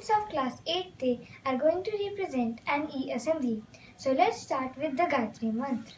students of class 8th are going to represent an e-assembly. So let's start with the Gayatri Mantra.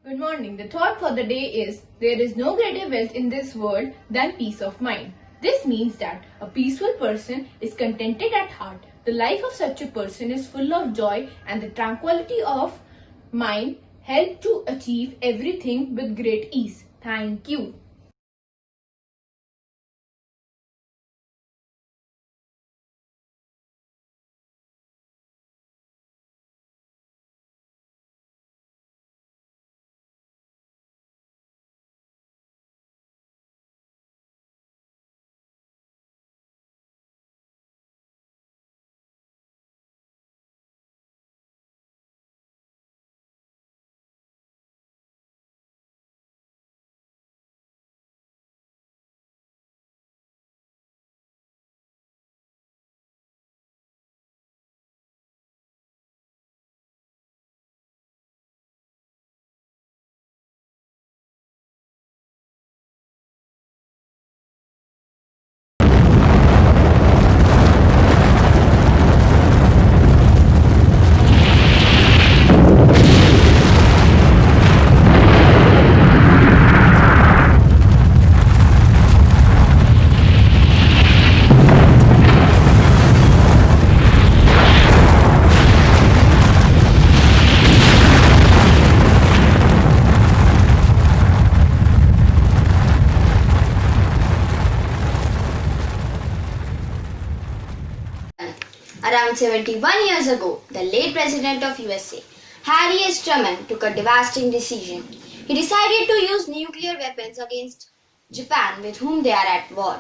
Good morning. The thought for the day is, there is no greater wealth in this world than peace of mind. This means that a peaceful person is contented at heart. The life of such a person is full of joy, and the tranquility of mind help to achieve everything with great ease. Thank you. Around 71 years ago, the late President of USA, Harry S. Truman, took a devastating decision. He decided to use nuclear weapons against Japan, with whom they are at war.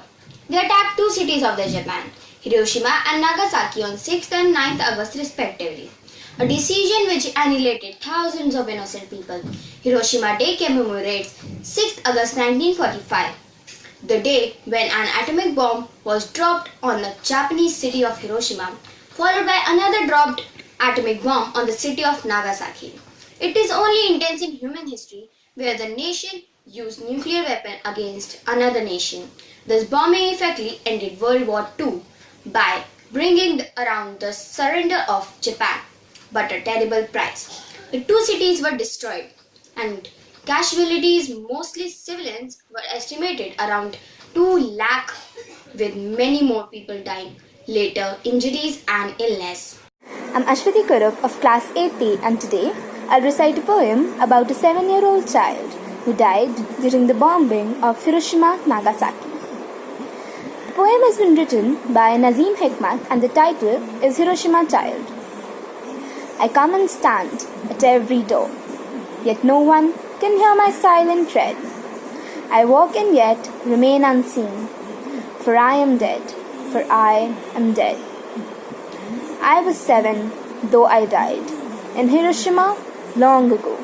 They attacked two cities of the Japan, Hiroshima and Nagasaki, on 6th and 9th August respectively. A decision which annihilated thousands of innocent people. Hiroshima Day commemorates 6th August 1945. The day when an atomic bomb was dropped on the Japanese city of Hiroshima, followed by another dropped atomic bomb on the city of Nagasaki. It is only instance in human history where the nation used nuclear weapon against another nation. This bombing effectively ended World War II by bringing around the surrender of Japan, but a terrible price. The two cities were destroyed, and casualties, mostly civilians, were estimated around 2 lakh, with many more people dying later, injuries and illness. I'm Ashwati Kurup of class 8A, and today I'll recite a poem about a 7-year-old child who died during the bombing of Hiroshima, Nagasaki. The poem has been written by Nazim Hikmat and the title is Hiroshima Child. I come and stand at every door, yet no one can hear my silent tread. I walk and yet remain unseen, for I am dead, for I am dead. I was 7, though I died, in Hiroshima long ago.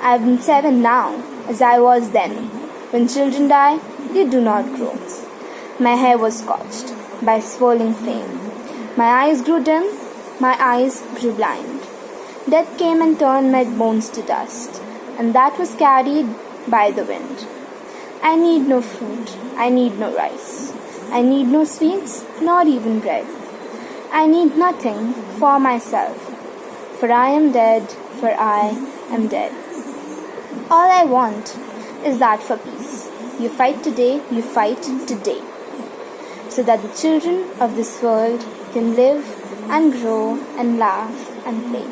I have been 7 now, as I was then. When children die, they do not grow. My hair was scorched by swirling flame. My eyes grew dim, my eyes grew blind. Death came and turned my bones to dust, and that was carried by the wind. I need no food, I need no rice. I need no sweets, nor even bread. I need nothing for myself, for I am dead, for I am dead. All I want is that for peace. You fight today, you fight today, so that the children of this world can live and grow and laugh and play.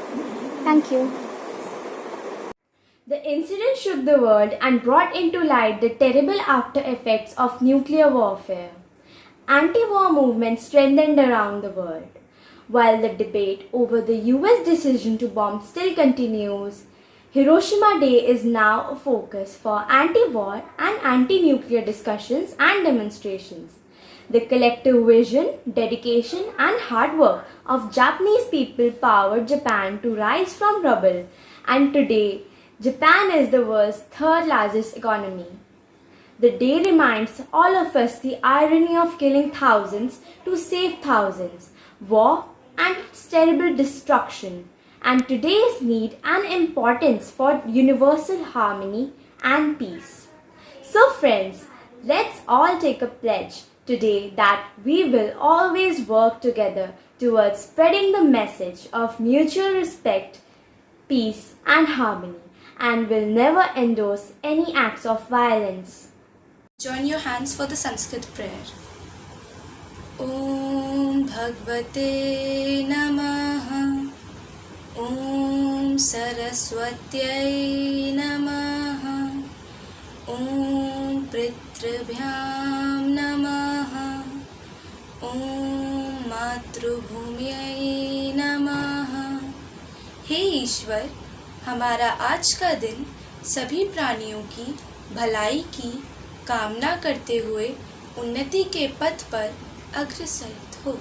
Thank you. The incident shook the world and brought into light the terrible after effects of nuclear warfare. Anti-war movements strengthened around the world. While the debate over the US decision to bomb still continues, Hiroshima Day is now a focus for anti-war and anti-nuclear discussions and demonstrations. The collective vision, dedication, and hard work of Japanese people powered Japan to rise from rubble, and today, Japan is the world's third largest economy. The day reminds all of us the irony of killing thousands to save thousands, war and its terrible destruction, and today's need and importance for universal harmony and peace. So friends, let's all take a pledge today that we will always work together towards spreading the message of mutual respect, peace and harmony, and will never endorse any acts of violence. Join your hands for the Sanskrit prayer. Om Bhagavate Namaha. Om Saraswatyai Namaha. Om Pritrabhyam Namaha. Om Matrubhumyai Namaha. हे ईश्वर, हमारा आज का दिन सभी प्राणियों की भलाई की कामना करते हुए उन्नति के पथ पर अग्रसर हो।